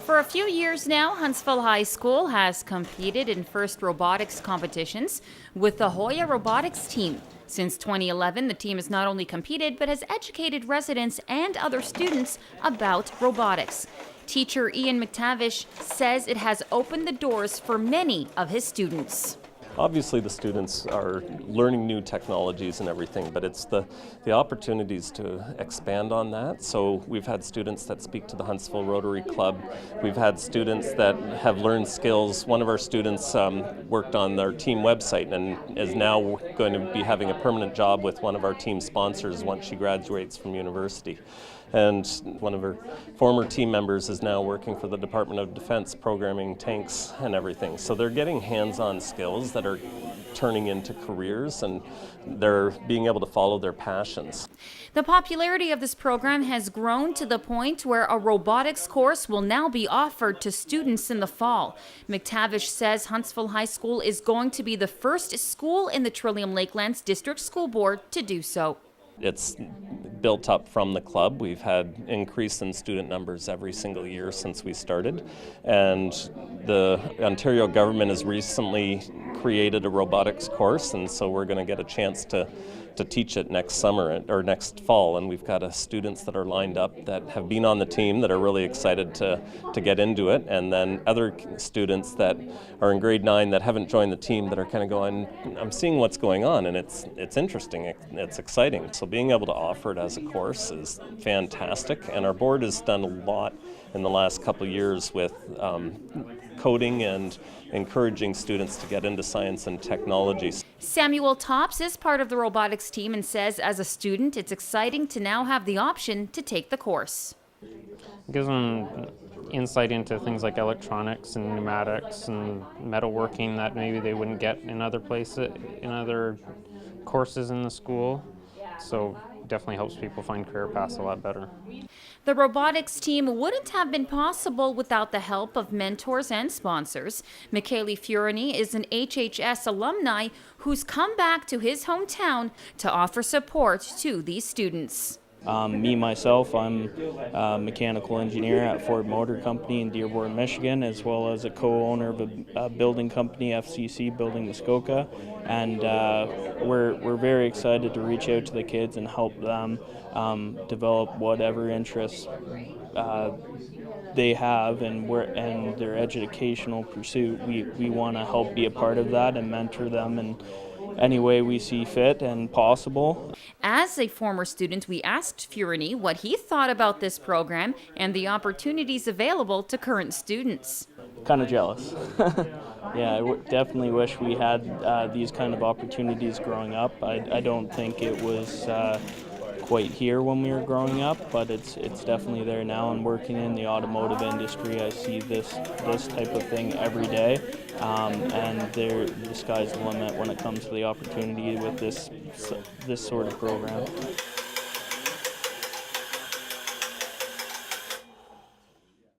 For a few years now, Huntsville High School has competed in FIRST robotics competitions with the Hoya Robotics team. Since 2011, the team has not only competed but has educated residents and other students about robotics. Teacher Ian McTavish says it has opened the doors for many of his students. Obviously the students are learning new technologies and everything, but it's the opportunities to expand on that. So we've had students that speak to the Huntsville Rotary Club. We've had students that have learned skills. One of our students worked on our team website and is now going to be having a permanent job with one of our team sponsors once she graduates from university. And one of her former team members is now working for the Department of Defense, programming tanks and everything. So they're getting hands-on skills that are turning into careers, and they're being able to follow their passions. The popularity of this program has grown to the point where a robotics course will now be offered to students in the fall. McTavish says Huntsville High School is going to be the first school in the Trillium Lakelands District School Board to do so. It's built up from the club. We've had increase in student numbers every single year since we started, and the Ontario government has recently created a robotics course, and so we're going to get a chance to teach it next summer or next fall, and we've got students that are lined up that have been on the team that are really excited to get into it, and then other students that are in grade 9 that haven't joined the team that are kind of going, I'm seeing what's going on, and it's interesting, it's exciting. So being able to offer it as a course is fantastic, and our board has done a lot in the last couple of years with coding and encouraging students to get into science and technology. Samuel Tops is part of the robotics team and says as a student it's exciting to now have the option to take the course. It gives them insight into things like electronics and pneumatics and metalworking that maybe they wouldn't get in other places, in other courses in the school. So definitely helps people find career paths a lot better. The robotics team wouldn't have been possible without the help of mentors and sponsors. Michaeli Furani is an HHS alumni who's come back to his hometown to offer support to these students. Myself, I'm a mechanical engineer at Ford Motor Company in Dearborn, Michigan, as well as a co-owner of a building company, FCC Building Muskoka, and we're very excited to reach out to the kids and help them develop whatever interests they have and their educational pursuit. We want to help be a part of that and mentor them in any way we see fit and possible. As a former student, we asked Furani what he thought about this program and the opportunities available to current students. Kind of jealous. Yeah, I definitely wish we had these kind of opportunities growing up. I don't think it was quite here when we were growing up, but it's definitely there now. And working in the automotive industry, I see this type of thing every day, and the sky's the limit when it comes to the opportunity with this sort of program.